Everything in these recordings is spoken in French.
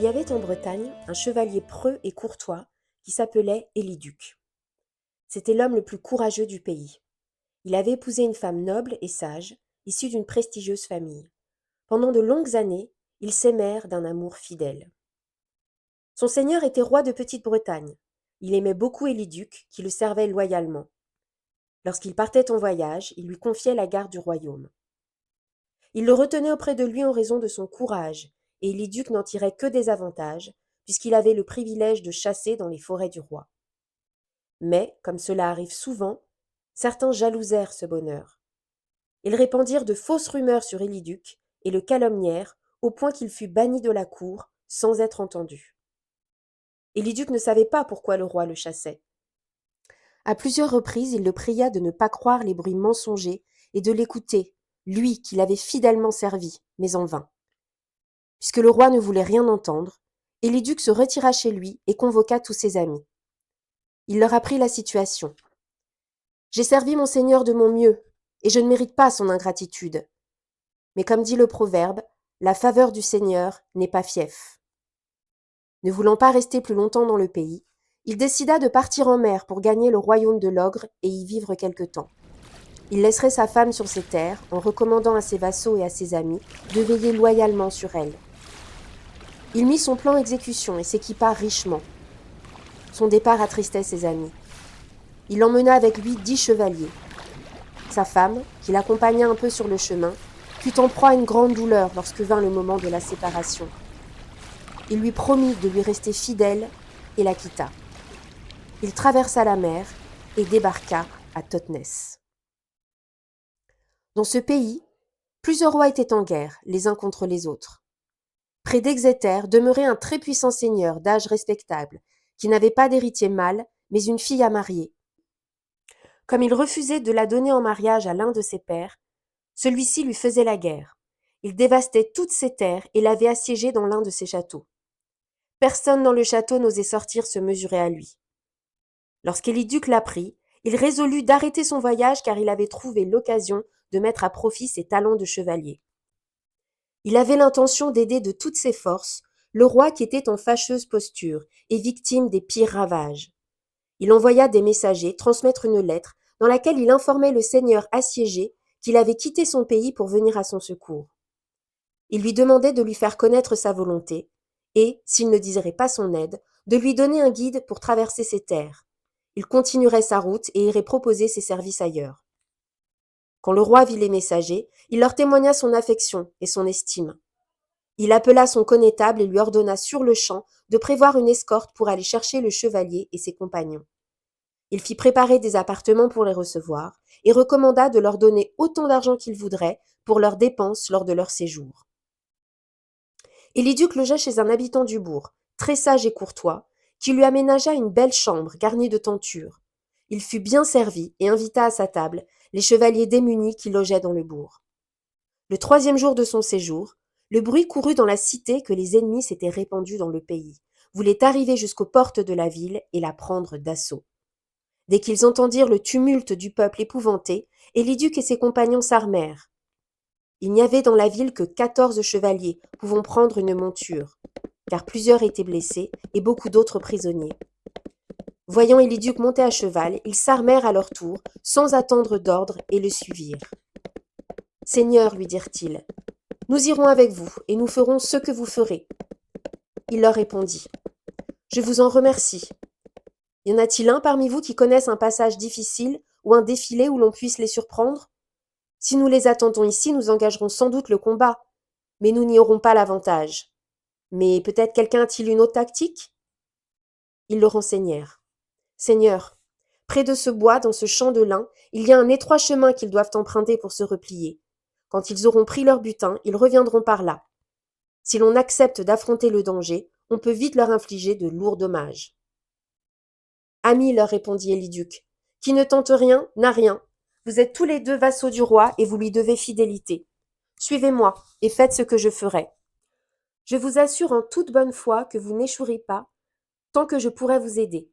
y avait en Bretagne un chevalier preux et courtois qui s'appelait Éliduc. C'était l'homme le plus courageux du pays. Il avait épousé une femme noble et sage, issue d'une prestigieuse famille. Pendant de longues années, ils s'aimèrent d'un amour fidèle. Son seigneur était roi de Petite-Bretagne. Il aimait beaucoup Éliduc, qui le servait loyalement. Lorsqu'il partait en voyage, il lui confiait la garde du royaume. Il le retenait auprès de lui en raison de son courage, et Éliduc n'en tirait que des avantages, puisqu'il avait le privilège de chasser dans les forêts du roi. Mais, comme cela arrive souvent, certains jalousèrent ce bonheur. Ils répandirent de fausses rumeurs sur Éliduc et le calomnièrent au point qu'il fut banni de la cour sans être entendu. Éliduc ne savait pas pourquoi le roi le chassait. À plusieurs reprises, il le pria de ne pas croire les bruits mensongers et de l'écouter, lui qui l'avait fidèlement servi, mais en vain. Puisque le roi ne voulait rien entendre, Éliduc se retira chez lui et convoqua tous ses amis. Il leur apprit la situation. « J'ai servi mon seigneur de mon mieux, et je ne mérite pas son ingratitude. Mais comme dit le proverbe, la faveur du Seigneur n'est pas fief. » Ne voulant pas rester plus longtemps dans le pays, il décida de partir en mer pour gagner le royaume de l'ogre et y vivre quelque temps. Il laisserait sa femme sur ses terres en recommandant à ses vassaux et à ses amis de veiller loyalement sur elle. Il mit son plan en exécution et s'équipa richement. Son départ attristait ses amis. Il emmena avec lui 10 chevaliers. Sa femme, qui l'accompagna un peu sur le chemin, fut en proie à une grande douleur lorsque vint le moment de la séparation. Il lui promit de lui rester fidèle et la quitta. Il traversa la mer et débarqua à Totnes. Dans ce pays, plusieurs rois étaient en guerre, les uns contre les autres. Près d'Exeter demeurait un très puissant seigneur d'âge respectable, qui n'avait pas d'héritier mâle, mais une fille à marier. Comme il refusait de la donner en mariage à l'un de ses pères, celui-ci lui faisait la guerre. Il dévastait toutes ses terres et l'avait assiégé dans l'un de ses châteaux. Personne dans le château n'osait sortir se mesurer à lui. Lorsqu'Éliduc l'apprit, il résolut d'arrêter son voyage car il avait trouvé l'occasion de mettre à profit ses talents de chevalier. Il avait l'intention d'aider de toutes ses forces le roi qui était en fâcheuse posture et victime des pires ravages. Il envoya des messagers transmettre une lettre dans laquelle il informait le seigneur assiégé qu'il avait quitté son pays pour venir à son secours. Il lui demandait de lui faire connaître sa volonté et, s'il ne désirait pas son aide, de lui donner un guide pour traverser ses terres. Il continuerait sa route et irait proposer ses services ailleurs. Quand le roi vit les messagers, il leur témoigna son affection et son estime. Il appela son connétable et lui ordonna sur-le-champ de prévoir une escorte pour aller chercher le chevalier et ses compagnons. Il fit préparer des appartements pour les recevoir et recommanda de leur donner autant d'argent qu'ils voudraient pour leurs dépenses lors de leur séjour. Éliduc logea chez un habitant du bourg, très sage et courtois, qui lui aménagea une belle chambre garnie de tentures. Il fut bien servi et invita à sa table les chevaliers démunis qui logeaient dans le bourg. Le 3e jour de son séjour, le bruit courut dans la cité que les ennemis s'étaient répandus dans le pays, voulaient arriver jusqu'aux portes de la ville et la prendre d'assaut. Dès qu'ils entendirent le tumulte du peuple épouvanté, Éliduc et ses compagnons s'armèrent. Il n'y avait dans la ville que 14 chevaliers pouvant prendre une monture, car plusieurs étaient blessés et beaucoup d'autres prisonniers. Voyant Éliduc monter à cheval, ils s'armèrent à leur tour, sans attendre d'ordre, et le suivirent. « Seigneur, lui dirent-ils, nous irons avec vous, et nous ferons ce que vous ferez. » Il leur répondit, « Je vous en remercie. Y en a-t-il un parmi vous qui connaisse un passage difficile ou un défilé où l'on puisse les surprendre ? Si nous les attendons ici, nous engagerons sans doute le combat, mais nous n'y aurons pas l'avantage. Mais peut-être quelqu'un a-t-il une autre tactique ? » Ils le renseignèrent. « Seigneur, près de ce bois, dans ce champ de lin, il y a un étroit chemin qu'ils doivent emprunter pour se replier. Quand ils auront pris leur butin, ils reviendront par là. Si l'on accepte d'affronter le danger, on peut vite leur infliger de lourds dommages. » « Amis, leur répondit Éliduc, qui ne tente rien n'a rien. Vous êtes tous les deux vassaux du roi et vous lui devez fidélité. Suivez-moi et faites ce que je ferai. Je vous assure en toute bonne foi que vous n'échouerez pas tant que je pourrai vous aider.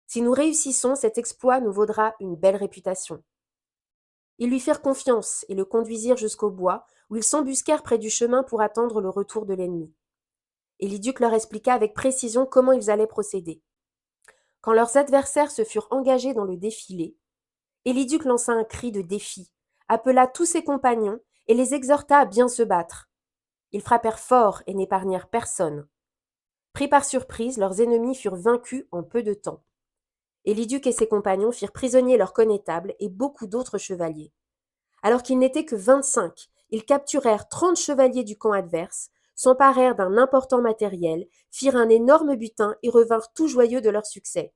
Si nous réussissons, cet exploit nous vaudra une belle réputation. » Ils lui firent confiance et le conduisirent jusqu'au bois, où ils s'embusquèrent près du chemin pour attendre le retour de l'ennemi. et Éliduc leur expliqua avec précision comment ils allaient procéder. Quand leurs adversaires se furent engagés dans le défilé, Éliduc lança un cri de défi, appela tous ses compagnons et les exhorta à bien se battre. Ils frappèrent fort et n'épargnèrent personne. Pris par surprise, leurs ennemis furent vaincus en peu de temps. Éliduc et ses compagnons firent prisonniers leurs connétables et beaucoup d'autres chevaliers. Alors qu'ils n'étaient que 25, ils capturèrent 30 chevaliers du camp adverse, s'emparèrent d'un important matériel, firent un énorme butin et revinrent tout joyeux de leur succès.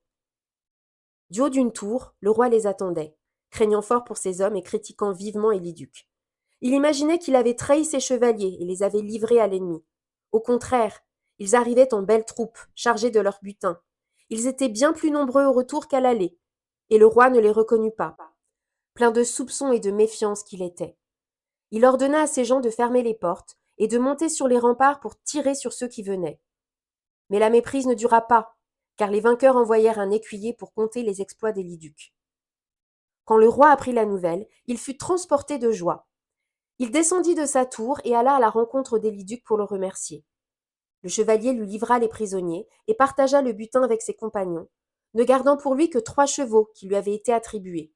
Du haut d'une tour, le roi les attendait, craignant fort pour ses hommes et critiquant vivement Éliduc. Il imaginait qu'il avait trahi ses chevaliers et les avait livrés à l'ennemi. Au contraire, ils arrivaient en belle troupe, chargés de leur butin. Ils étaient bien plus nombreux au retour qu'à l'aller, et le roi ne les reconnut pas, plein de soupçons et de méfiance qu'il était. Il ordonna à ses gens de fermer les portes et de monter sur les remparts pour tirer sur ceux qui venaient. Mais la méprise ne dura pas, car les vainqueurs envoyèrent un écuyer pour conter les exploits d'Éliduc. Quand le roi apprit la nouvelle, il fut transporté de joie. Il descendit de sa tour et alla à la rencontre d'Éliduc pour le remercier. Le chevalier lui livra les prisonniers et partagea le butin avec ses compagnons, ne gardant pour lui que 3 chevaux qui lui avaient été attribués.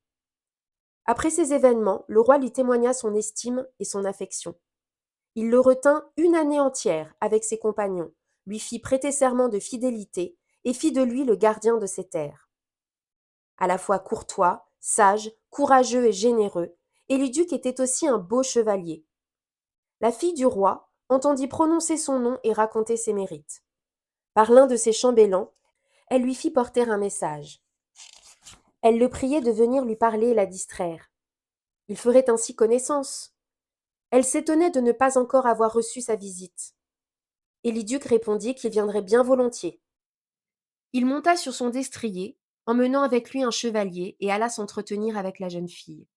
Après ces événements, le roi lui témoigna son estime et son affection. Il le retint une année entière avec ses compagnons, lui fit prêter serment de fidélité et fit de lui le gardien de ses terres. À la fois courtois, sage, courageux et généreux, Éliduc était aussi un beau chevalier. La fille du roi entendit prononcer son nom et raconter ses mérites. Par l'un de ses chambellans, elle lui fit porter un message. Elle le priait de venir lui parler et la distraire. Ils feraient ainsi connaissance. Elle s'étonnait de ne pas encore avoir reçu sa visite. Éliduc répondit qu'il viendrait bien volontiers. Il monta sur son destrier, emmenant avec lui un chevalier, et alla s'entretenir avec la jeune fille.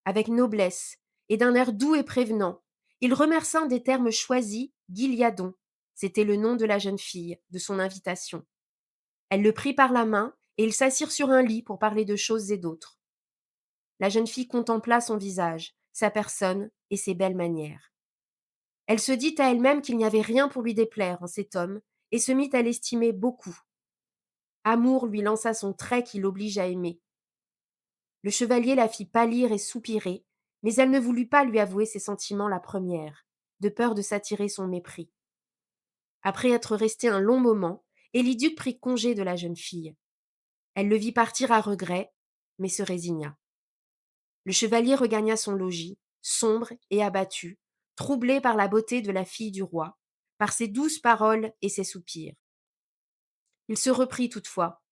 Avec noblesse, et d'un air doux et prévenant, il remercia en des termes choisis Guiliadon, c'était le nom de la jeune fille, de son invitation. Elle le prit par la main, et ils s'assirent sur un lit pour parler de choses et d'autres. La jeune fille contempla son visage, sa personne et ses belles manières. Elle se dit à elle-même qu'il n'y avait rien pour lui déplaire en cet homme, et se mit à l'estimer beaucoup. Amour lui lança son trait qui l'oblige à aimer. Le chevalier la fit pâlir et soupirer, mais elle ne voulut pas lui avouer ses sentiments la première, de peur de s'attirer son mépris. Après être resté un long moment, Éliduc prit congé de la jeune fille. Elle le vit partir à regret, mais se résigna. Le chevalier regagna son logis, sombre et abattu, troublé par la beauté de la fille du roi, par ses douces paroles et ses soupirs. Il se reprit toutefois,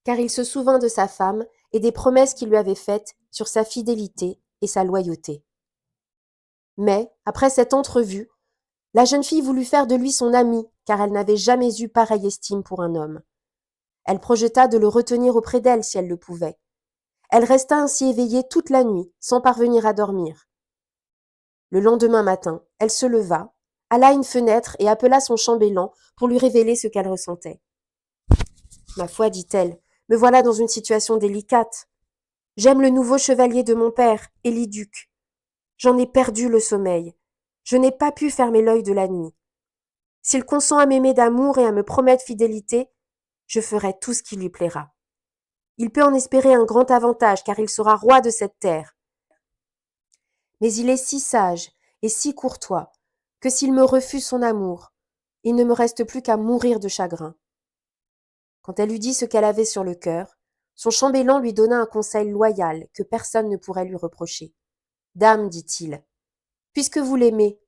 car il se souvint de sa femme et des promesses qu'il lui avait faites sur sa fidélité et sa loyauté. Mais, après cette entrevue, la jeune fille voulut faire de lui son amie, car elle n'avait jamais eu pareille estime pour un homme. Elle projeta de le retenir auprès d'elle si elle le pouvait. Elle resta ainsi éveillée toute la nuit, sans parvenir à dormir. Le lendemain matin, elle se leva, alla à une fenêtre et appela son chambellan pour lui révéler ce qu'elle ressentait. « Ma foi, dit-elle, me voilà dans une situation délicate. J'aime le nouveau chevalier de mon père, Éliduc. J'en ai perdu le sommeil. Je n'ai pas pu fermer l'œil de la nuit. S'il consent à m'aimer d'amour et à me promettre fidélité, je ferai tout ce qui lui plaira. Il peut en espérer un grand avantage, car il sera roi de cette terre. Mais il est si sage et si courtois que s'il me refuse son amour, il ne me reste plus qu'à mourir de chagrin. » Quand elle eut dit ce qu'elle avait sur le cœur, son chambellan lui donna un conseil loyal que personne ne pourrait lui reprocher. « Dame, dit-il, puisque vous l'aimez,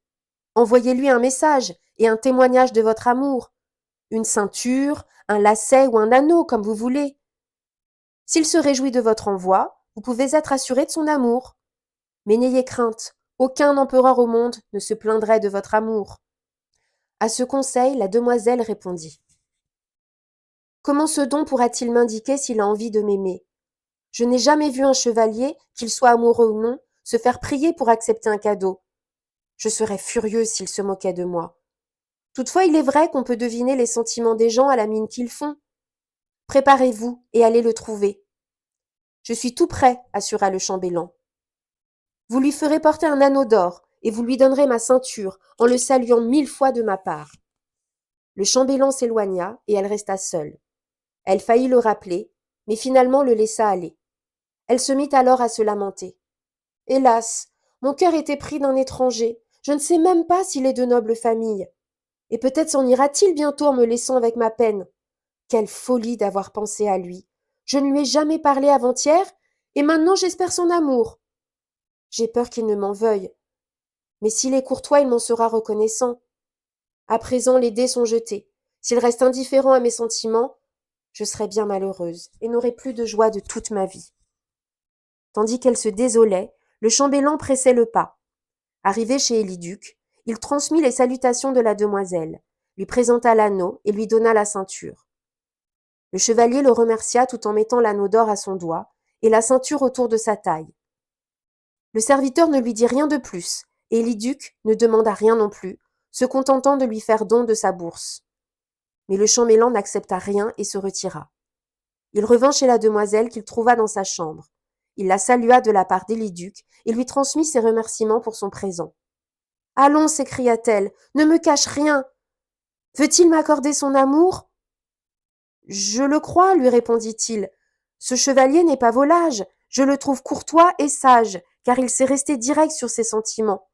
envoyez-lui un message et un témoignage de votre amour, une ceinture, un lacet ou un anneau, comme vous voulez. S'il se réjouit de votre envoi, vous pouvez être assuré de son amour. Mais n'ayez crainte, aucun empereur au monde ne se plaindrait de votre amour. » À ce conseil, la demoiselle répondit. « Comment ce don pourra-t-il m'indiquer s'il a envie de m'aimer ? Je n'ai jamais vu un chevalier, qu'il soit amoureux ou non, se faire prier pour accepter un cadeau. Je serais furieuse s'il se moquait de moi. Toutefois, il est vrai qu'on peut deviner les sentiments des gens à la mine qu'ils font. Préparez-vous et allez le trouver. » Je suis tout prêt, assura le chambellan. Vous lui ferez porter un anneau d'or et vous lui donnerez ma ceinture en le saluant 1000 fois de ma part. Le chambellan s'éloigna et elle resta seule. Elle faillit le rappeler, mais finalement le laissa aller. Elle se mit alors à se lamenter. Hélas, mon cœur était pris d'un étranger. Je ne sais même pas s'il est de noble famille. Et peut-être s'en ira-t-il bientôt en me laissant avec ma peine. Quelle folie d'avoir pensé à lui. Je ne lui ai jamais parlé avant-hier, et maintenant j'espère son amour. J'ai peur qu'il ne m'en veuille. Mais s'il est courtois, il m'en sera reconnaissant. À présent, les dés sont jetés. S'il reste indifférent à mes sentiments, je serai bien malheureuse et n'aurai plus de joie de toute ma vie. Tandis qu'elle se désolait, le chambellan pressait le pas. Arrivé chez Éliduc, il transmit les salutations de la demoiselle, lui présenta l'anneau et lui donna la ceinture. Le chevalier le remercia tout en mettant l'anneau d'or à son doigt et la ceinture autour de sa taille. Le serviteur ne lui dit rien de plus, et Éliduc ne demanda rien non plus, se contentant de lui faire don de sa bourse. Mais le chambellan n'accepta rien et se retira. Il revint chez la demoiselle qu'il trouva dans sa chambre. Il la salua de la part d'Éliduc et lui transmit ses remerciements pour son présent. « Allons, s'écria-t-elle, ne me cache rien. Veut-il m'accorder son amour ?»« Je le crois, lui répondit-il. Ce chevalier n'est pas volage. Je le trouve courtois et sage, car il s'est resté direct sur ses sentiments.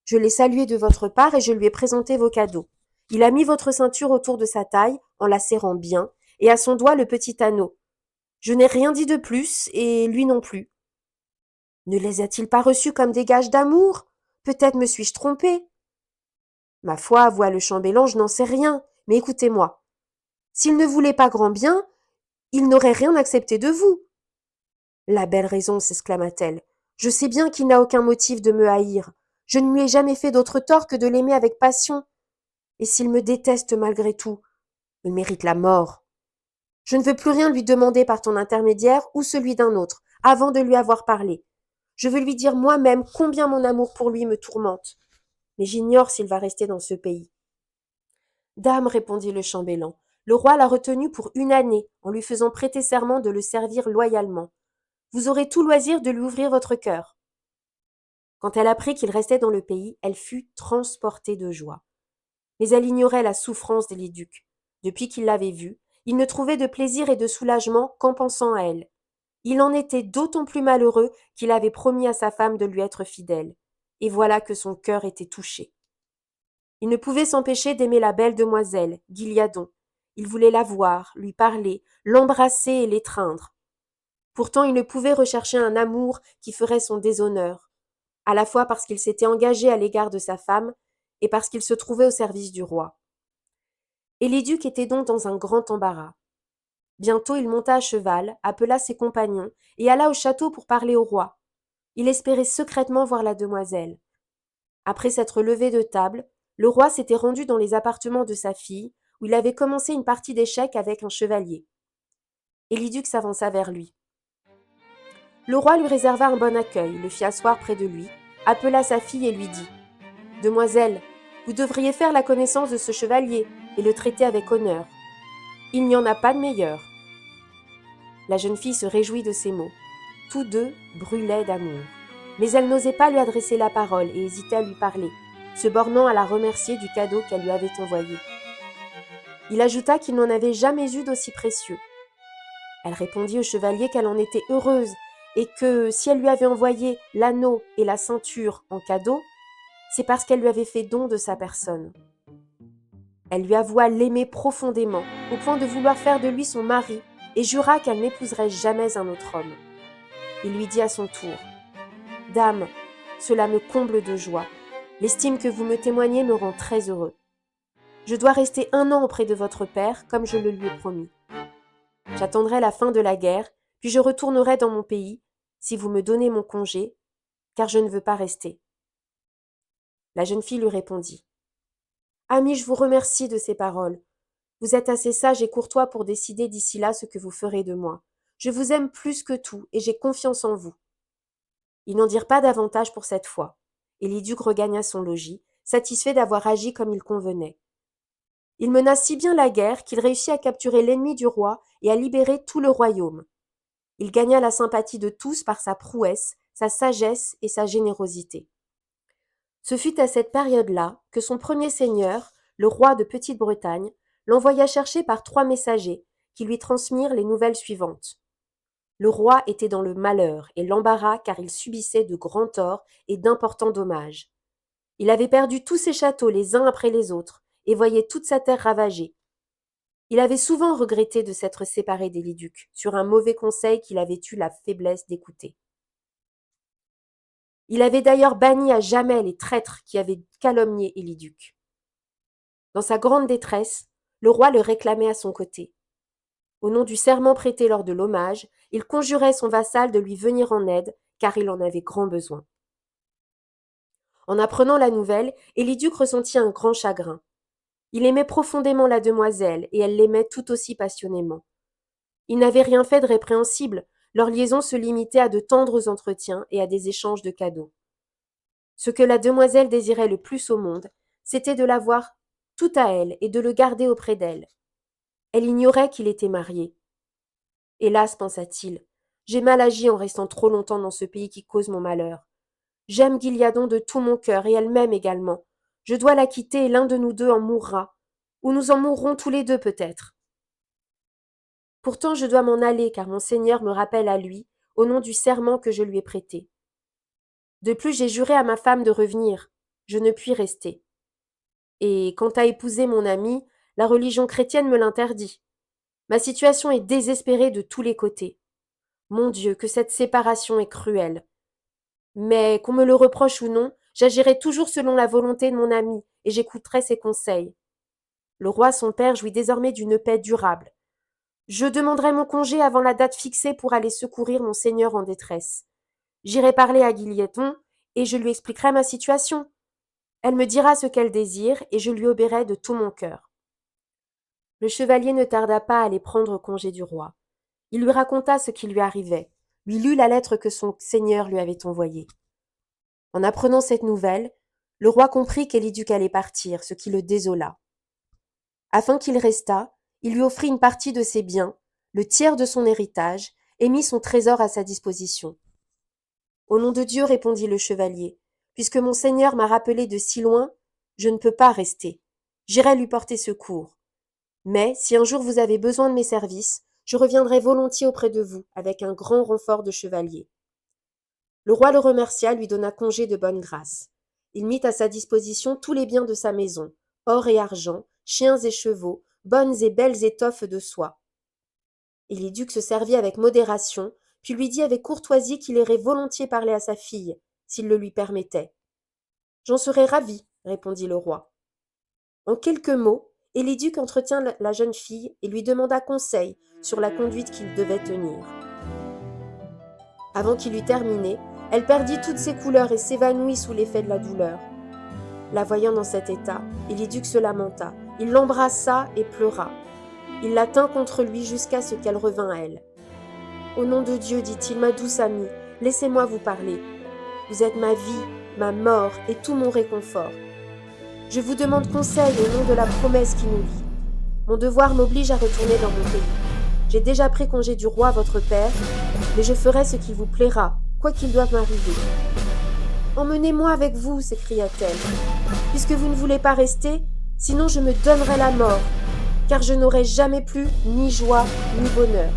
Je l'ai salué de votre part et je lui ai présenté vos cadeaux. Il a mis votre ceinture autour de sa taille, en la serrant bien, et à son doigt le petit anneau. Je n'ai rien dit de plus, et lui non plus. Ne les a-t-il pas reçus comme des gages d'amour ? Peut-être me suis-je trompée. Ma foi, avoua le chambellan, je n'en sais rien, mais écoutez-moi. S'il ne voulait pas grand bien, il n'aurait rien accepté de vous. La belle raison, s'exclama-t-elle. Je sais bien qu'il n'a aucun motif de me haïr. Je ne lui ai jamais fait d'autre tort que de l'aimer avec passion. Et s'il me déteste malgré tout, il mérite la mort. Je ne veux plus rien lui demander par ton intermédiaire ou celui d'un autre, avant de lui avoir parlé. Je veux lui dire moi-même combien mon amour pour lui me tourmente. Mais j'ignore s'il va rester dans ce pays. Dame, répondit le chambellan, le roi l'a retenu pour 1 année, en lui faisant prêter serment de le servir loyalement. Vous aurez tout loisir de lui ouvrir votre cœur. Quand elle apprit qu'il restait dans le pays, elle fut transportée de joie. Mais elle ignorait la souffrance d'Éliduc. Depuis qu'il l'avait vue, il ne trouvait de plaisir et de soulagement qu'en pensant à elle. Il en était d'autant plus malheureux qu'il avait promis à sa femme de lui être fidèle. Et voilà que son cœur était touché. Il ne pouvait s'empêcher d'aimer la belle demoiselle, Guiliadon. Il voulait la voir, lui parler, l'embrasser et l'étreindre. Pourtant il ne pouvait rechercher un amour qui ferait son déshonneur, à la fois parce qu'il s'était engagé à l'égard de sa femme et parce qu'il se trouvait au service du roi. Éliduc était donc dans un grand embarras. Bientôt il monta à cheval, appela ses compagnons et alla au château pour parler au roi. Il espérait secrètement voir la demoiselle. Après s'être levé de table, le roi s'était rendu dans les appartements de sa fille, où il avait commencé une partie d'échecs avec un chevalier. Éliduc s'avança vers lui. Le roi lui réserva un bon accueil, le fit asseoir près de lui, appela sa fille et lui dit « Demoiselle, vous devriez faire la connaissance de ce chevalier et le traiter avec honneur. Il n'y en a pas de meilleur. » La jeune fille se réjouit de ces mots. Tous deux brûlaient d'amour. Mais elle n'osait pas lui adresser la parole et hésitait à lui parler, se bornant à la remercier du cadeau qu'elle lui avait envoyé. Il ajouta qu'il n'en avait jamais eu d'aussi précieux. Elle répondit au chevalier qu'elle en était heureuse et que si elle lui avait envoyé l'anneau et la ceinture en cadeau, c'est parce qu'elle lui avait fait don de sa personne. Elle lui avoua l'aimer profondément, au point de vouloir faire de lui son mari, et jura qu'elle n'épouserait jamais un autre homme. Il lui dit à son tour « Dame, cela me comble de joie. L'estime que vous me témoignez me rend très heureux. Je dois rester 1 an auprès de votre père, comme je le lui ai promis. J'attendrai la fin de la guerre, puis je retournerai dans mon pays, si vous me donnez mon congé, car je ne veux pas rester. » La jeune fille lui répondit « Ami, je vous remercie de ces paroles. Vous êtes assez sage et courtois pour décider d'ici là ce que vous ferez de moi. Je vous aime plus que tout, et j'ai confiance en vous. » Ils n'en dirent pas davantage pour cette fois. Éliduc regagna son logis, satisfait d'avoir agi comme il convenait. Il mena si bien la guerre qu'il réussit à capturer l'ennemi du roi et à libérer tout le royaume. Il gagna la sympathie de tous par sa prouesse, sa sagesse et sa générosité. Ce fut à cette période-là que son premier seigneur, le roi de Petite-Bretagne, l'envoya chercher par 3 messagers, qui lui transmirent les nouvelles suivantes. Le roi était dans le malheur et l'embarras car il subissait de grands torts et d'importants dommages. Il avait perdu tous ses châteaux les uns après les autres et voyait toute sa terre ravagée. Il avait souvent regretté de s'être séparé d'Éliduc, sur un mauvais conseil qu'il avait eu la faiblesse d'écouter. Il avait d'ailleurs banni à jamais les traîtres qui avaient calomnié Éliduc. Dans sa grande détresse, le roi le réclamait à son côté. Au nom du serment prêté lors de l'hommage, il conjurait son vassal de lui venir en aide, car il en avait grand besoin. En apprenant la nouvelle, Éliduc ressentit un grand chagrin. Il aimait profondément la demoiselle, et elle l'aimait tout aussi passionnément. Il n'avait rien fait de répréhensible, leur liaison se limitait à de tendres entretiens et à des échanges de cadeaux. Ce que la demoiselle désirait le plus au monde, c'était de l'avoir tout à elle et de le garder auprès d'elle. Elle ignorait qu'il était marié. Hélas, pensa-t-il, j'ai mal agi en restant trop longtemps dans ce pays qui cause mon malheur. J'aime Guiliadon de tout mon cœur et elle m'aime également. Je dois la quitter et l'un de nous deux en mourra. Ou nous en mourrons tous les deux peut-être. Pourtant je dois m'en aller car mon Seigneur me rappelle à lui, au nom du serment que je lui ai prêté. De plus j'ai juré à ma femme de revenir. Je ne puis rester. Et quant à épouser mon ami, la religion chrétienne me l'interdit. Ma situation est désespérée de tous les côtés. Mon Dieu, que cette séparation est cruelle. Mais, qu'on me le reproche ou non, j'agirai toujours selon la volonté de mon ami, et j'écouterai ses conseils. Le roi son père jouit désormais d'une paix durable. Je demanderai mon congé avant la date fixée pour aller secourir mon seigneur en détresse. J'irai parler à Guiliadon, et je lui expliquerai ma situation. Elle me dira ce qu'elle désire, et je lui obéirai de tout mon cœur. Le chevalier ne tarda pas à aller prendre congé du roi. Il lui raconta ce qui lui arrivait, lui lut la lettre que son seigneur lui avait envoyée. En apprenant cette nouvelle, le roi comprit qu'Éliduc allait partir, ce qui le désola. Afin qu'il restât, il lui offrit une partie de ses biens, le tiers de son héritage, et mit son trésor à sa disposition. Au nom de Dieu, répondit le chevalier, puisque mon seigneur m'a rappelé de si loin, je ne peux pas rester. J'irai lui porter secours. Mais, si un jour vous avez besoin de mes services, je reviendrai volontiers auprès de vous, avec un grand renfort de chevaliers. Le roi le remercia, lui donna congé de bonne grâce. Il mit à sa disposition tous les biens de sa maison, or et argent, chiens et chevaux, bonnes et belles étoffes de soie. Éliduc se servit avec modération, puis lui dit avec courtoisie qu'il irait volontiers parler à sa fille, s'il le lui permettait. J'en serais ravi, répondit le roi. En quelques mots, Éliduc entretint la jeune fille et lui demanda conseil sur la conduite qu'il devait tenir. Avant qu'il eût terminé, elle perdit toutes ses couleurs et s'évanouit sous l'effet de la douleur. La voyant dans cet état, Éliduc se lamenta. Il l'embrassa et pleura. Il la tint contre lui jusqu'à ce qu'elle revînt à elle. « Au nom de Dieu, dit-il, ma douce amie, laissez-moi vous parler. Vous êtes ma vie, ma mort et tout mon réconfort. Je vous demande conseil au nom de la promesse qui nous lie. Mon devoir m'oblige à retourner dans mon pays. J'ai déjà pris congé du roi, votre père, mais je ferai ce qui vous plaira, quoi qu'il doive m'arriver. Emmenez-moi avec vous, s'écria-t-elle, puisque vous ne voulez pas rester, sinon je me donnerai la mort, car je n'aurai jamais plus ni joie ni bonheur.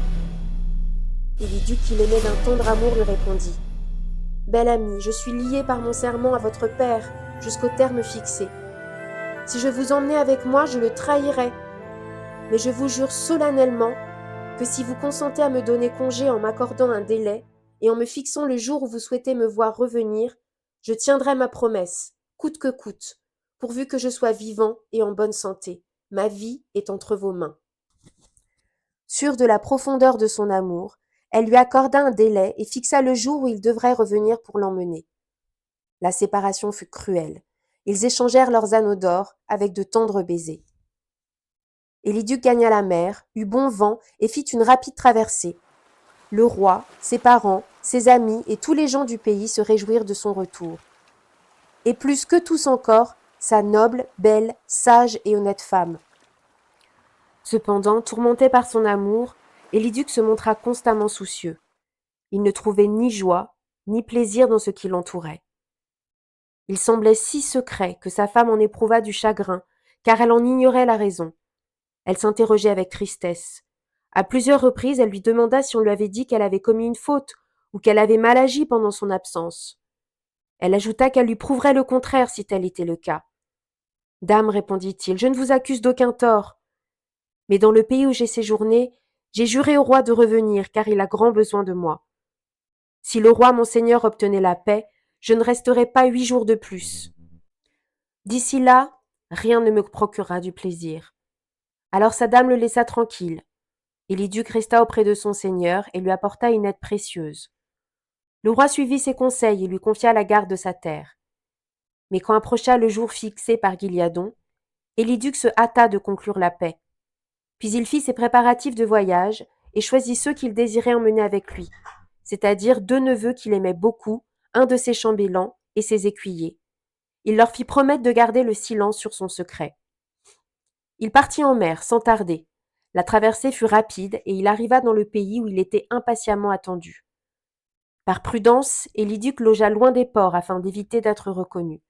Éliduc, qui l'aimait d'un tendre amour, lui répondit. Belle amie, je suis liée par mon serment à votre père jusqu'au terme fixé. Si je vous emmenais avec moi, je le trahirais. Mais je vous jure solennellement que si vous consentez à me donner congé en m'accordant un délai et en me fixant le jour où vous souhaitez me voir revenir, je tiendrai ma promesse, coûte que coûte, pourvu que je sois vivant et en bonne santé. Ma vie est entre vos mains. Sûre de la profondeur de son amour, elle lui accorda un délai et fixa le jour où il devrait revenir pour l'emmener. La séparation fut cruelle. Ils échangèrent leurs anneaux d'or avec de tendres baisers. Éliduc gagna la mer, eut bon vent et fit une rapide traversée. Le roi, ses parents, ses amis et tous les gens du pays se réjouirent de son retour. Et plus que tous encore, sa noble, belle, sage et honnête femme. Cependant, tourmenté par son amour, Éliduc se montra constamment soucieux. Il ne trouvait ni joie, ni plaisir dans ce qui l'entourait. Il semblait si secret que sa femme en éprouva du chagrin, car elle en ignorait la raison. Elle s'interrogeait avec tristesse. À plusieurs reprises, elle lui demanda si on lui avait dit qu'elle avait commis une faute ou qu'elle avait mal agi pendant son absence. Elle ajouta qu'elle lui prouverait le contraire si tel était le cas. Dame, répondit-il, je ne vous accuse d'aucun tort. Mais dans le pays où j'ai séjourné, j'ai juré au roi de revenir, car il a grand besoin de moi. Si le roi mon seigneur obtenait la paix, je ne resterai pas 8 jours de plus. D'ici là, rien ne me procurera du plaisir. Alors sa dame le laissa tranquille. Éliduc resta auprès de son seigneur et lui apporta une aide précieuse. Le roi suivit ses conseils et lui confia la garde de sa terre. Mais quand approcha le jour fixé par Guiliadon, Éliduc se hâta de conclure la paix. Puis il fit ses préparatifs de voyage et choisit ceux qu'il désirait emmener avec lui, c'est-à-dire 2 neveux qu'il aimait beaucoup, un de ses chambellans et ses écuyers. Il leur fit promettre de garder le silence sur son secret. Il partit en mer sans tarder. La traversée fut rapide et il arriva dans le pays où il était impatiemment attendu. Par prudence, Éliduc logea loin des ports afin d'éviter d'être reconnu.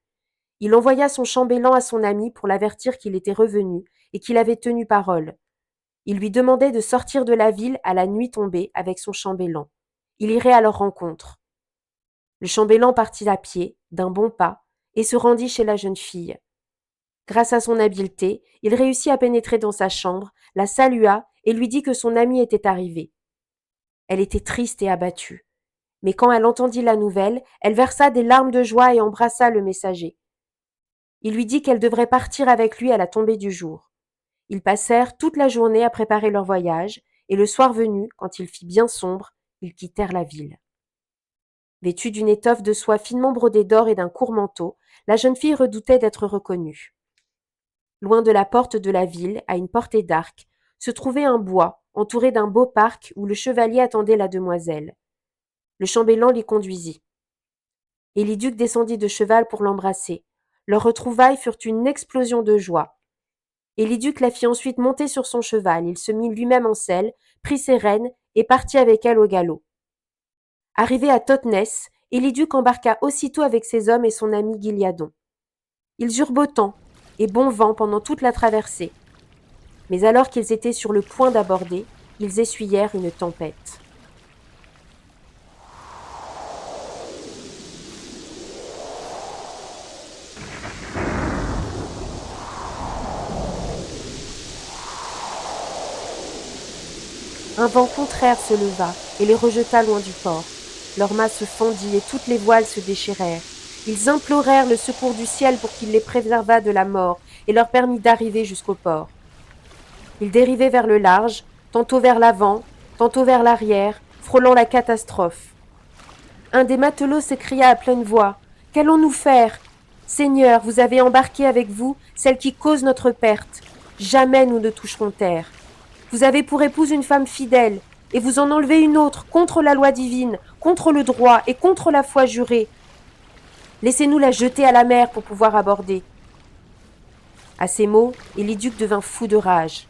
Il envoya son chambellan à son ami pour l'avertir qu'il était revenu et qu'il avait tenu parole. Il lui demandait de sortir de la ville à la nuit tombée avec son chambellan. Il irait à leur rencontre. Le chambellan partit à pied, d'un bon pas, et se rendit chez la jeune fille. Grâce à son habileté, il réussit à pénétrer dans sa chambre, la salua et lui dit que son ami était arrivé. Elle était triste et abattue. Mais quand elle entendit la nouvelle, elle versa des larmes de joie et embrassa le messager. Il lui dit qu'elle devrait partir avec lui à la tombée du jour. Ils passèrent toute la journée à préparer leur voyage, et le soir venu, quand il fit bien sombre, ils quittèrent la ville. Vêtue d'une étoffe de soie finement brodée d'or et d'un court manteau, la jeune fille redoutait d'être reconnue. Loin de la porte de la ville, à une portée d'arc, se trouvait un bois, entouré d'un beau parc où le chevalier attendait la demoiselle. Le chambellan l'y conduisit. Éliduc descendit de cheval pour l'embrasser. Leurs retrouvailles furent une explosion de joie. Éliduc la fit ensuite monter sur son cheval, il se mit lui-même en selle, prit ses rênes et partit avec elle au galop. Arrivé à Totnes, Éliduc embarqua aussitôt avec ses hommes et son ami Guiliadon. Ils eurent beau temps et bon vent pendant toute la traversée. Mais alors qu'ils étaient sur le point d'aborder, ils essuyèrent une tempête. Un vent contraire se leva et les rejeta loin du port. Leur mât se fendit et toutes les voiles se déchirèrent. Ils implorèrent le secours du ciel pour qu'il les préservât de la mort et leur permît d'arriver jusqu'au port. Ils dérivaient vers le large, tantôt vers l'avant, tantôt vers l'arrière, frôlant la catastrophe. Un des matelots s'écria à pleine voix « Qu'allons-nous faire ? Seigneur, vous avez embarqué avec vous celle qui cause notre perte. Jamais nous ne toucherons terre. Vous avez pour épouse une femme fidèle, et vous en enlevez une autre contre la loi divine, contre le droit et contre la foi jurée. Laissez-nous la jeter à la mer pour pouvoir aborder. » À ces mots, Éliduc devint fou de rage.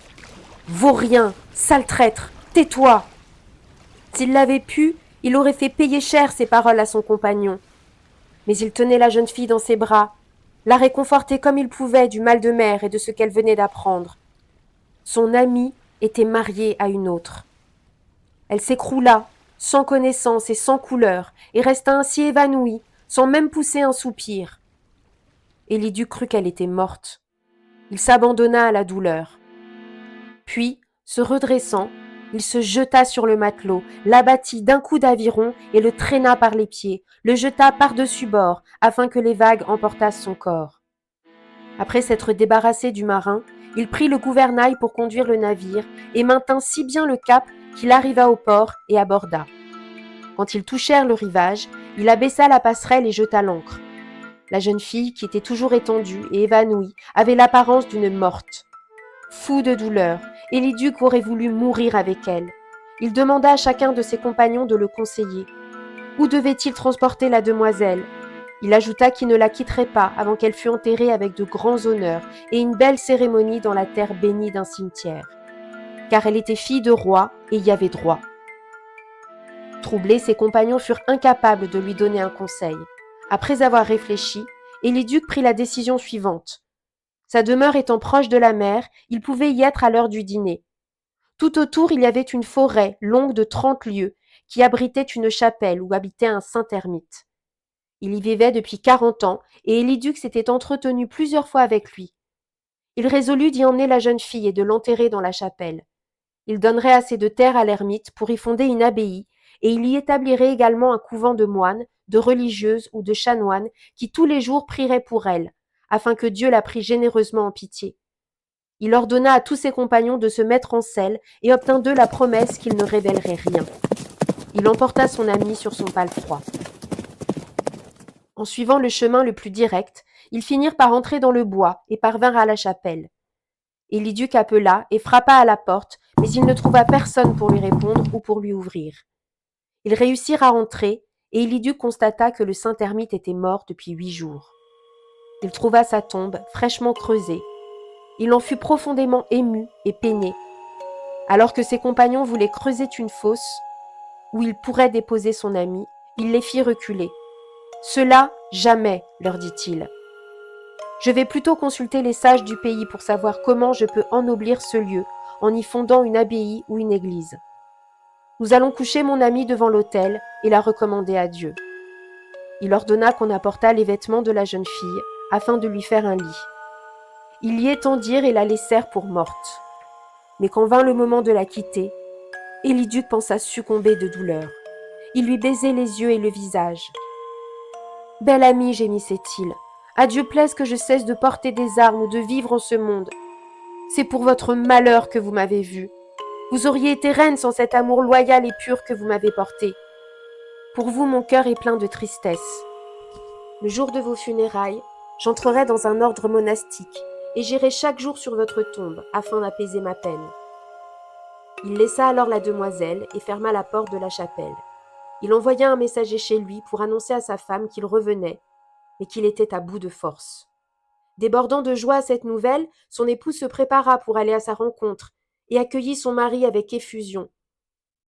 « Vaurien, sale traître, tais-toi !» S'il l'avait pu, il aurait fait payer cher ces paroles à son compagnon. Mais il tenait la jeune fille dans ses bras, la réconfortait comme il pouvait du mal de mer et de ce qu'elle venait d'apprendre. Son amie était mariée à une autre. Elle s'écroula, sans connaissance et sans couleur, et resta ainsi évanouie, sans même pousser un soupir. Éliduc crut qu'elle était morte. Il s'abandonna à la douleur. Puis, se redressant, il se jeta sur le matelot, l'abattit d'un coup d'aviron et le traîna par les pieds, le jeta par-dessus bord, afin que les vagues emportassent son corps. Après s'être débarrassé du marin, il prit le gouvernail pour conduire le navire et maintint si bien le cap qu'il arriva au port et aborda. Quand ils touchèrent le rivage, il abaissa la passerelle et jeta l'ancre. La jeune fille, qui était toujours étendue et évanouie, avait l'apparence d'une morte. Fou de douleur, Éliduc aurait voulu mourir avec elle. Il demanda à chacun de ses compagnons de le conseiller. Où devait-il transporter la demoiselle ? Il ajouta qu'il ne la quitterait pas avant qu'elle fût enterrée avec de grands honneurs et une belle cérémonie dans la terre bénie d'un cimetière. Car elle était fille de roi et y avait droit. Troublés, ses compagnons furent incapables de lui donner un conseil. Après avoir réfléchi, Éliduc prit la décision suivante. Sa demeure étant proche de la mer, il pouvait y être à l'heure du dîner. Tout autour, il y avait une forêt longue de 30 lieues, qui abritait une chapelle où habitait un saint ermite. Il y vivait depuis 40 ans, et Élyduc s'était entretenu plusieurs fois avec lui. Il résolut d'y emmener la jeune fille et de l'enterrer dans la chapelle. Il donnerait assez de terre à l'ermite pour y fonder une abbaye, et il y établirait également un couvent de moines, de religieuses ou de chanoines qui tous les jours prieraient pour elle, afin que Dieu la prît généreusement en pitié. Il ordonna à tous ses compagnons de se mettre en selle et obtint d'eux la promesse qu'il ne révélerait rien. Il emporta son ami sur son palefroid. En suivant le chemin le plus direct, ils finirent par entrer dans le bois et parvinrent à la chapelle. Élyduc appela et frappa à la porte, mais il ne trouva personne pour lui répondre ou pour lui ouvrir. Ils réussirent à entrer, et Élyduc constata que le saint ermite était mort depuis 8 jours. Il trouva sa tombe fraîchement creusée. Il en fut profondément ému et peiné. Alors que ses compagnons voulaient creuser une fosse où il pourrait déposer son ami, il les fit reculer. « Cela, jamais, leur dit-il. Je vais plutôt consulter les sages du pays pour savoir comment je peux ennoblir ce lieu en y fondant une abbaye ou une église. Nous allons coucher mon ami devant l'autel et la recommander à Dieu. » Il ordonna qu'on apportât les vêtements de la jeune fille afin de lui faire un lit. Ils l'y étendirent et la laissèrent pour morte. Mais quand vint le moment de la quitter, Élyduc pensa succomber de douleur. Il lui baisait les yeux et le visage. « Belle amie, gémissait-il, à Dieu plaise que je cesse de porter des armes ou de vivre en ce monde. C'est pour votre malheur que vous m'avez vue. Vous auriez été reine sans cet amour loyal et pur que vous m'avez porté. Pour vous, mon cœur est plein de tristesse. Le jour de vos funérailles, j'entrerai dans un ordre monastique et j'irai chaque jour sur votre tombe afin d'apaiser ma peine. » Il laissa alors la demoiselle et ferma la porte de la chapelle. Il envoya un messager chez lui pour annoncer à sa femme qu'il revenait, mais qu'il était à bout de force. Débordant de joie à cette nouvelle, son épouse se prépara pour aller à sa rencontre et accueillit son mari avec effusion.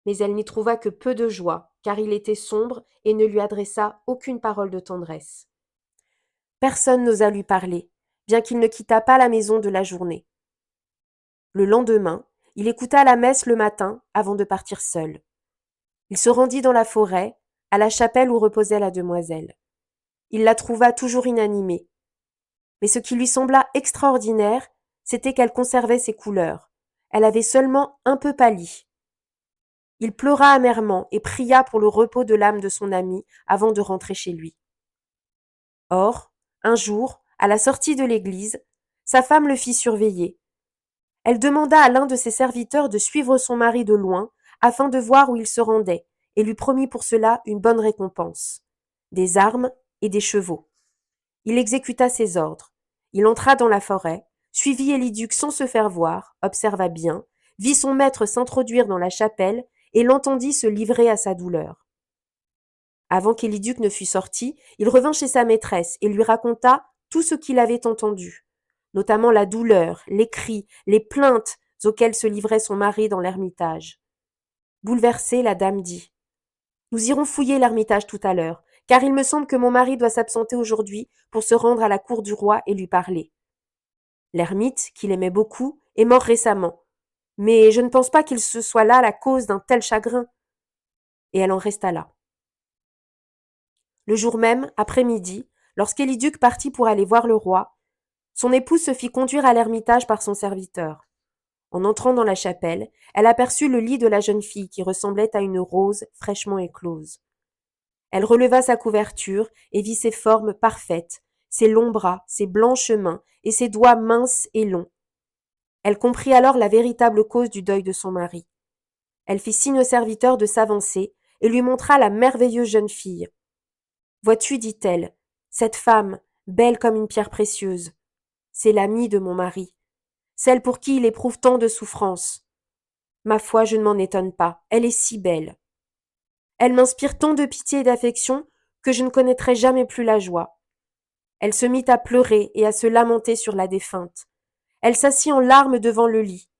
Mais elle n'y trouva que peu de joie, car il était sombre et ne lui adressa aucune parole de tendresse. Personne n'osa lui parler, bien qu'il ne quittât pas la maison de la journée. Le lendemain, il écouta la messe le matin avant de partir seul. Il se rendit dans la forêt, à la chapelle où reposait la demoiselle. Il la trouva toujours inanimée. Mais ce qui lui sembla extraordinaire, c'était qu'elle conservait ses couleurs. Elle avait seulement un peu pâli. Il pleura amèrement et pria pour le repos de l'âme de son ami avant de rentrer chez lui. Or, un jour, à la sortie de l'église, sa femme le fit surveiller. Elle demanda à l'un de ses serviteurs de suivre son mari de loin afin de voir où il se rendait et lui promit pour cela une bonne récompense, des armes et des chevaux. Il exécuta ses ordres. Il entra dans la forêt, suivit Élyduc sans se faire voir, observa bien, vit son maître s'introduire dans la chapelle et l'entendit se livrer à sa douleur. Avant qu'Élyduc ne fût sorti, il revint chez sa maîtresse et lui raconta tout ce qu'il avait entendu, notamment la douleur, les cris, les plaintes auxquelles se livrait son mari dans l'ermitage. Bouleversée, la dame dit « Nous irons fouiller l'ermitage tout à l'heure, car il me semble que mon mari doit s'absenter aujourd'hui pour se rendre à la cour du roi et lui parler. L'ermite, qu'il aimait beaucoup, est mort récemment, mais je ne pense pas qu'il se soit là la cause d'un tel chagrin. » Et elle en resta là. Le jour même, après-midi, lorsqu'Élyduc partit pour aller voir le roi, son épouse se fit conduire à l'ermitage par son serviteur. En entrant dans la chapelle, elle aperçut le lit de la jeune fille qui ressemblait à une rose fraîchement éclose. Elle releva sa couverture et vit ses formes parfaites, ses longs bras, ses blanches mains et ses doigts minces et longs. Elle comprit alors la véritable cause du deuil de son mari. Elle fit signe au serviteur de s'avancer et lui montra la merveilleuse jeune fille. « Vois-tu, dit-elle, cette femme, belle comme une pierre précieuse, c'est l'amie de mon mari, celle pour qui il éprouve tant de souffrances. Ma foi, je ne m'en étonne pas, elle est si belle. Elle m'inspire tant de pitié et d'affection que je ne connaîtrai jamais plus la joie. » Elle se mit à pleurer et à se lamenter sur la défunte. Elle s'assit en larmes devant le lit,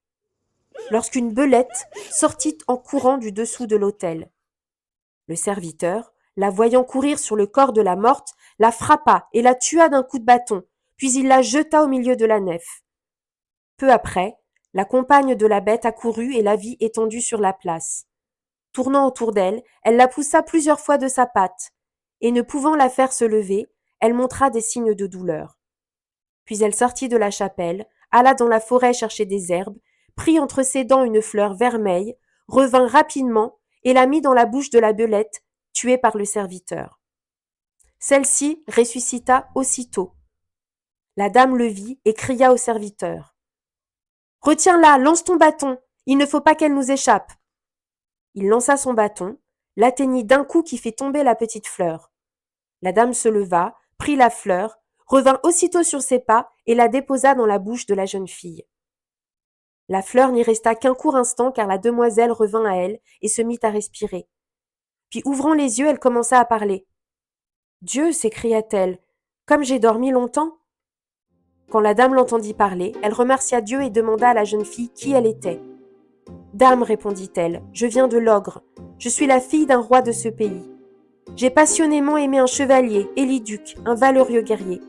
lorsqu'une belette sortit en courant du dessous de l'autel. Le serviteur, la voyant courir sur le corps de la morte, la frappa et la tua d'un coup de bâton, puis il la jeta au milieu de la nef. Peu après, la compagne de la bête accourut et la vit étendue sur la place. Tournant autour d'elle, elle la poussa plusieurs fois de sa patte, et ne pouvant la faire se lever, elle montra des signes de douleur. Puis elle sortit de la chapelle, alla dans la forêt chercher des herbes, prit entre ses dents une fleur vermeille, revint rapidement et la mit dans la bouche de la belette, tuée par le serviteur. Celle-ci ressuscita aussitôt. La dame le vit et cria au serviteur. « Retiens-la, lance ton bâton, il ne faut pas qu'elle nous échappe. » Il lança son bâton, l'atteignit d'un coup qui fit tomber la petite fleur. La dame se leva, prit la fleur, revint aussitôt sur ses pas et la déposa dans la bouche de la jeune fille. La fleur n'y resta qu'un court instant car la demoiselle revint à elle et se mit à respirer. Puis ouvrant les yeux, elle commença à parler. « Dieu, s'écria-t-elle, comme j'ai dormi longtemps ?» Quand la dame l'entendit parler, elle remercia Dieu et demanda à la jeune fille qui elle était. « Dame, répondit-elle, je viens de l'Ogre. Je suis la fille d'un roi de ce pays. J'ai passionnément aimé un chevalier, Éliduc, un valeureux guerrier.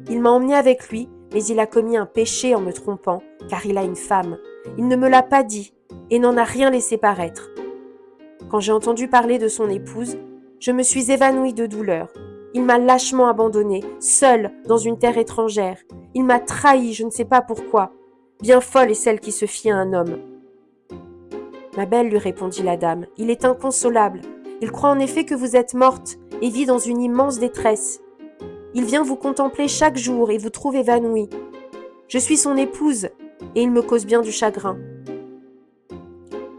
Il m'a emmené avec lui, mais il a commis un péché en me trompant, car il a une femme. Il ne me l'a pas dit, et n'en a rien laissé paraître. Quand j'ai entendu parler de son épouse, je me suis évanouie de douleur. Il m'a lâchement abandonnée, seule, dans une terre étrangère. Il m'a trahie, je ne sais pas pourquoi. Bien folle est celle qui se fie à un homme. » « Ma belle, lui répondit la dame, il est inconsolable. Il croit en effet que vous êtes morte et vit dans une immense détresse. Il vient vous contempler chaque jour et vous trouve évanouie. Je suis son épouse et il me cause bien du chagrin.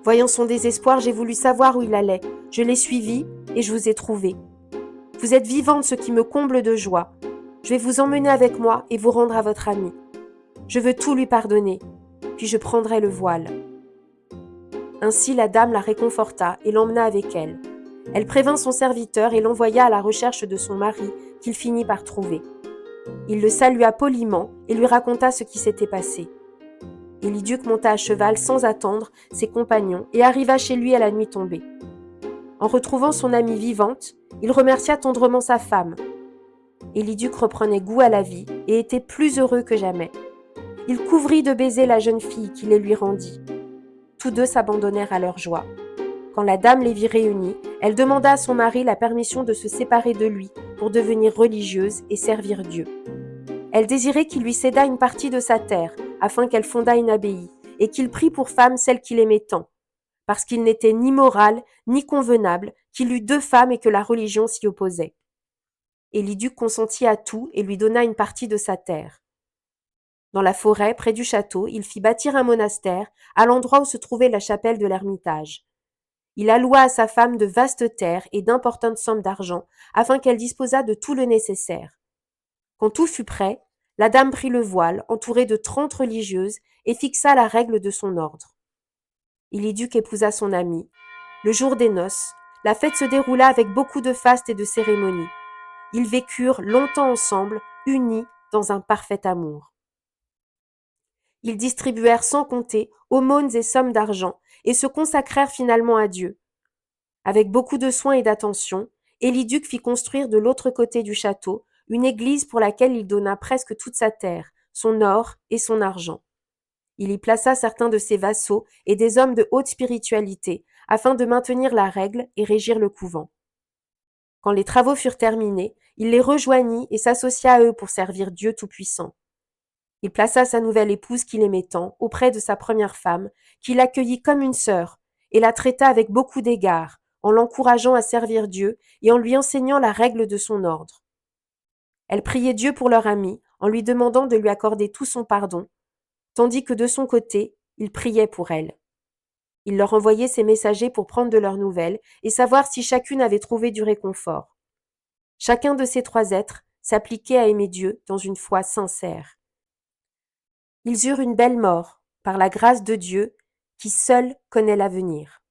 Voyant son désespoir, j'ai voulu savoir où il allait. Je l'ai suivi et je vous ai trouvé. Vous êtes vivante, ce qui me comble de joie. Je vais vous emmener avec moi et vous rendre à votre ami. Je veux tout lui pardonner, puis je prendrai le voile. » Ainsi la dame la réconforta et l'emmena avec elle. Elle prévint son serviteur et l'envoya à la recherche de son mari, qu'il finit par trouver. Il le salua poliment et lui raconta ce qui s'était passé. Éliduc monta à cheval sans attendre ses compagnons et arriva chez lui à la nuit tombée. En retrouvant son amie vivante, il remercia tendrement sa femme. Éliduc reprenait goût à la vie et était plus heureux que jamais. Il couvrit de baisers la jeune fille qui les lui rendit. Tous deux s'abandonnèrent à leur joie. Quand la dame les vit réunis, elle demanda à son mari la permission de se séparer de lui pour devenir religieuse et servir Dieu. Elle désirait qu'il lui cédât une partie de sa terre afin qu'elle fondât une abbaye et qu'il prît pour femme celle qu'il aimait tant, parce qu'il n'était ni moral ni convenable qu'il eût deux femmes et que la religion s'y opposait. Éliduc consentit à tout et lui donna une partie de sa terre. Dans la forêt, près du château, il fit bâtir un monastère à l'endroit où se trouvait la chapelle de l'Ermitage. Il alloua à sa femme de vastes terres et d'importantes sommes d'argent afin qu'elle disposât de tout le nécessaire. Quand tout fut prêt, la dame prit le voile, entourée de 30 religieuses, et fixa la règle de son ordre. Éliduc épousa son amie. Le jour des noces, la fête se déroula avec beaucoup de fastes et de cérémonies. Ils vécurent longtemps ensemble, unis dans un parfait amour. Ils distribuèrent sans compter aumônes et sommes d'argent et se consacrèrent finalement à Dieu. Avec beaucoup de soin et d'attention, Éliduc fit construire de l'autre côté du château une église pour laquelle il donna presque toute sa terre, son or et son argent. Il y plaça certains de ses vassaux et des hommes de haute spiritualité afin de maintenir la règle et régir le couvent. Quand les travaux furent terminés, il les rejoignit et s'associa à eux pour servir Dieu Tout-Puissant. Il plaça sa nouvelle épouse qu'il aimait tant auprès de sa première femme, qu'il accueillit comme une sœur, et la traita avec beaucoup d'égard, en l'encourageant à servir Dieu et en lui enseignant la règle de son ordre. Elle priait Dieu pour leur ami, en lui demandant de lui accorder tout son pardon, tandis que de son côté, il priait pour elle. Il leur envoyait ses messagers pour prendre de leurs nouvelles et savoir si chacune avait trouvé du réconfort. Chacun de ces trois êtres s'appliquait à aimer Dieu dans une foi sincère. Ils eurent une belle mort, par la grâce de Dieu, qui seul connaît l'avenir.